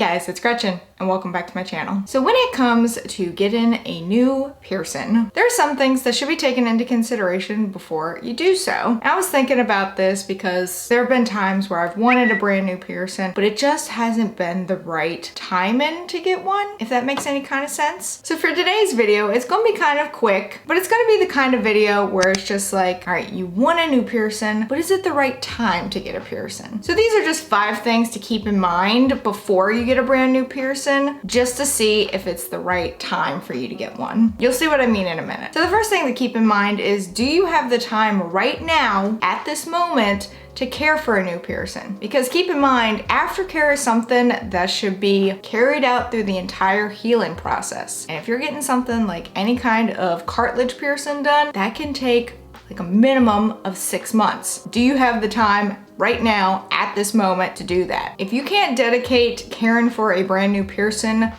guys, it's Gretchen and welcome back to my channel. So when it comes to getting a new piercing, there are some things that should be taken into consideration before you do so. I was thinking about this because there have been times where I've wanted a brand new piercing, but it just hasn't been the right timing to get one, if that makes any kind of sense. So for today's video, it's gonna be kind of quick, but it's gonna be the kind of video where it's just like, all right, you want a new piercing, but is it the right time to get a piercing? So these are just 5 things to keep in mind before you get a brand new piercing, just to see if it's the right time for you to get one. You'll see what I mean in a minute. So the first thing to keep in mind is, do you have the time right now, at this moment, to care for a new piercing? Because keep in mind, aftercare is something that should be carried out through the entire healing process. And if you're getting something like any kind of cartilage piercing done, that can take like a minimum of 6 months. Do you have the time right now at this moment to do that? If you can't dedicate caring for a brand new piercing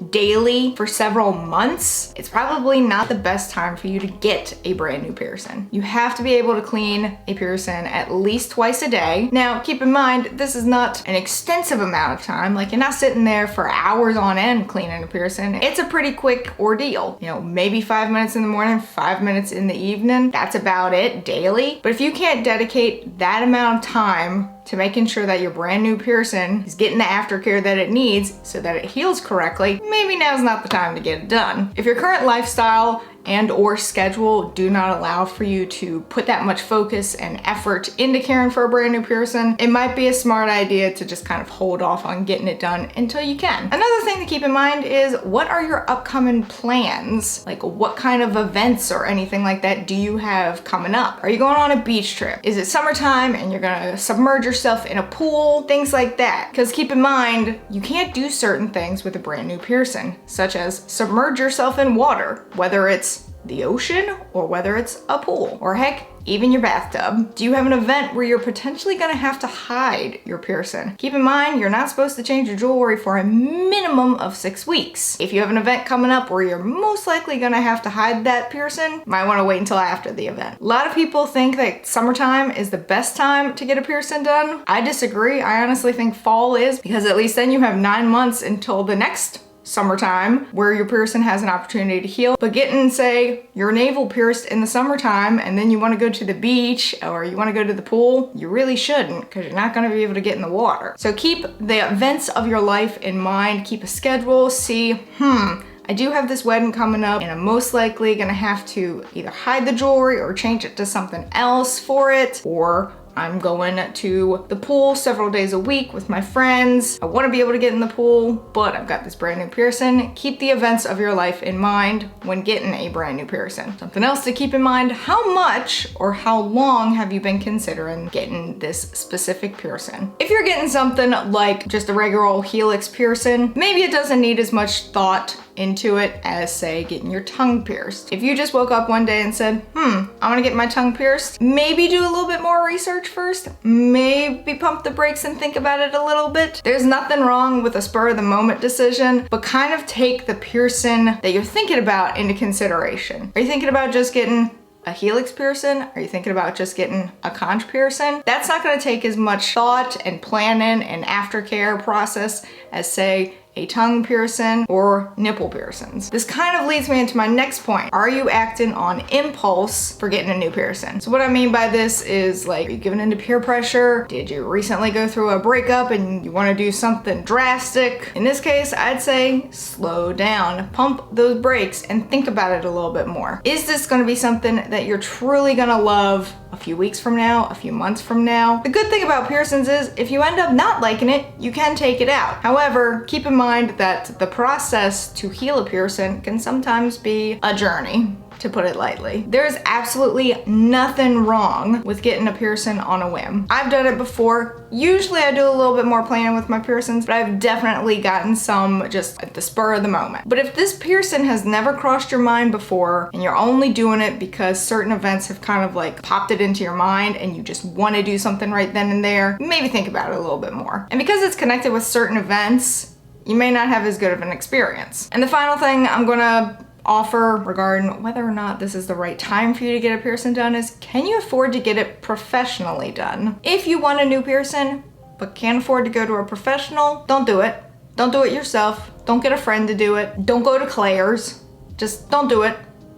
daily for several months, it's probably not the best time for you to get a brand new piercing. You have to be able to clean a piercing at least twice a day. Now, keep in mind, this is not an extensive amount of time. Like, you're not sitting there for hours on end cleaning a piercing. It's a pretty quick ordeal. You know, maybe 5 minutes in the morning, 5 minutes in the evening. That's about it daily. But if you can't dedicate that amount of time to making sure that your brand new piercing is getting the aftercare that it needs so that it heals correctly, maybe now's not the time to get it done. If your current lifestyle and or schedule do not allow for you to put that much focus and effort into caring for a brand new piercing, it might be a smart idea to just kind of hold off on getting it done until you can. Another thing to keep in mind is, what are your upcoming plans? Like, what kind of events or anything like that do you have coming up? Are you going on a beach trip? Is it summertime and you're gonna submerge yourself in a pool? Things like that. Because keep in mind, you can't do certain things with a brand new piercing, such as submerge yourself in water, whether it's the ocean or whether it's a pool, or heck, even your bathtub. Do you have an event where you're potentially gonna have to hide your piercing? Keep in mind, you're not supposed to change your jewelry for a minimum of 6 weeks. If you have an event coming up where you're most likely gonna have to hide that piercing, might wanna wait until after the event. A lot of people think that summertime is the best time to get a piercing done. I disagree. I honestly think fall is, because at least then you have 9 months until the next summertime where your piercing has an opportunity to heal. But getting, say, your navel pierced in the summertime and then you want to go to the beach or you want to go to the pool, you really shouldn't, because you're not going to be able to get in the water. So keep the events of your life in mind. Keep a schedule. See, I do have this wedding coming up and I'm most likely gonna have to either hide the jewelry or change it to something else for it, or I'm going to the pool several days a week with my friends. I want to be able to get in the pool, but I've got this brand new piercing. Keep the events of your life in mind when getting a brand new piercing. Something else to keep in mind, how much or how long have you been considering getting this specific piercing? If you're getting something like just a regular old helix piercing, maybe it doesn't need as much thought into it as, say, getting your tongue pierced. If you just woke up one day and said, I want to get my tongue pierced, maybe do a little bit more research first, maybe pump the brakes and think about it a little bit. There's nothing wrong with a spur of the moment decision, but kind of take the piercing that you're thinking about into consideration. Are you thinking about just getting a helix piercing? Are you thinking about just getting a conch piercing? That's not going to take as much thought and planning and aftercare process as, say, a tongue piercing or nipple piercings. This kind of leads me into my next point. Are you acting on impulse for getting a new piercing? So what I mean by this is, like, are you giving into peer pressure? Did you recently go through a breakup and you want to do something drastic? In this case, I'd say slow down, pump those brakes and think about it a little bit more. Is this going to be something that you're truly going to love a few weeks from now, a few months from now? The good thing about piercings is, if you end up not liking it, you can take it out. However, keep in mind that the process to heal a piercing can sometimes be a journey, to put it lightly. There's absolutely nothing wrong with getting a piercing on a whim. I've done it before. Usually I do a little bit more planning with my piercings, but I've definitely gotten some just at the spur of the moment. But if this piercing has never crossed your mind before and you're only doing it because certain events have kind of like popped it into your mind and you just want to do something right then and there, maybe think about it a little bit more. And because it's connected with certain events, you may not have as good of an experience. And the final thing I'm gonna offer regarding whether or not this is the right time for you to get a piercing done is, can you afford to get it professionally done? If you want a new piercing but can't afford to go to a professional, don't do it. Don't do it yourself. Don't get a friend to do it. Don't go to Claire's. Just don't do it.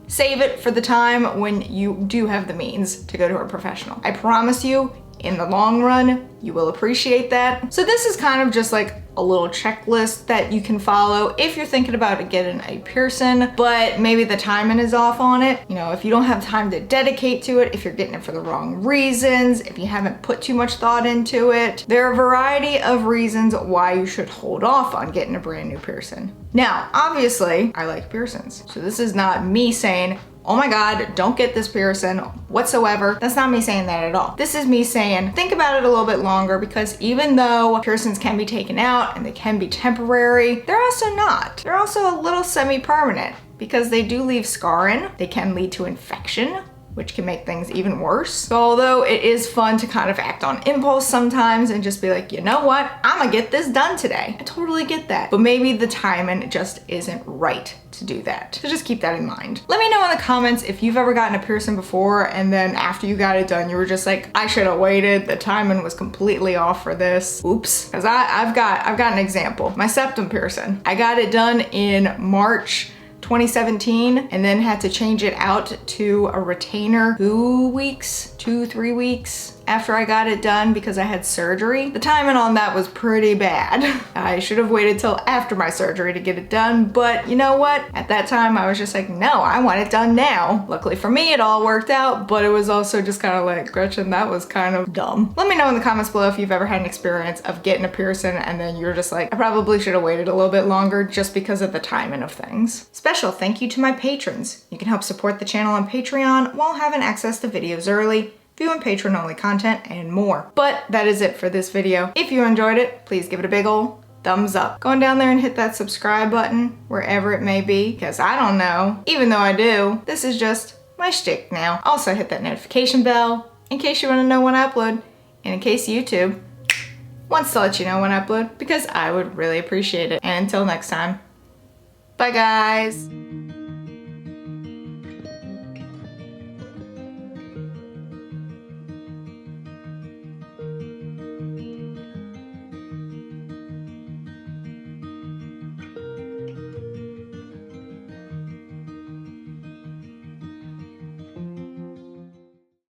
Save it for the time when you do have the means to go to a professional. I promise you, in the long run, you will appreciate that. So this is kind of just like a little checklist that you can follow if you're thinking about getting a piercing, but maybe the timing is off on it. You know, if you don't have time to dedicate to it, if you're getting it for the wrong reasons, if you haven't put too much thought into it, there are a variety of reasons why you should hold off on getting a brand new piercing. Now, obviously, I like piercings. So this is not me saying, oh my God, don't get this piercing whatsoever. That's not me saying that at all. This is me saying, think about it a little bit longer, because even though piercings can be taken out and they can be temporary, they're also not. They're also a little semi-permanent because they do leave scarring. They can lead to infection, which can make things even worse. So although it is fun to kind of act on impulse sometimes and just be like, you know what, I'm gonna get this done today. I totally get that. But maybe the timing just isn't right to do that. So just keep that in mind. Let me know in the comments if you've ever gotten a piercing before and then after you got it done, you were just like, I should have waited. The timing was completely off for this. Oops. Because I've got an example. My septum piercing. I got it done in March 2017 and then had to change it out to a retainer 2-3 weeks after I got it done because I had surgery. The timing on that was pretty bad. I should have waited till after my surgery to get it done, but you know what? At that time I was just like, no, I want it done now. Luckily for me, it all worked out, but it was also just kind of like, Gretchen, that was kind of dumb. Let me know in the comments below if you've ever had an experience of getting a piercing and then you're just like, I probably should have waited a little bit longer just because of the timing of things. Special thank you to my patrons. You can help support the channel on Patreon while having access to videos early, viewing patron-only content, and more. But that is it for this video. If you enjoyed it, please give it a big ol' thumbs up. Go on down there and hit that subscribe button, wherever it may be, because I don't know. Even though I do, this is just my shtick now. Also hit that notification bell in case you want to know when I upload, and in case YouTube wants to let you know when I upload, because I would really appreciate it. And until next time, bye guys.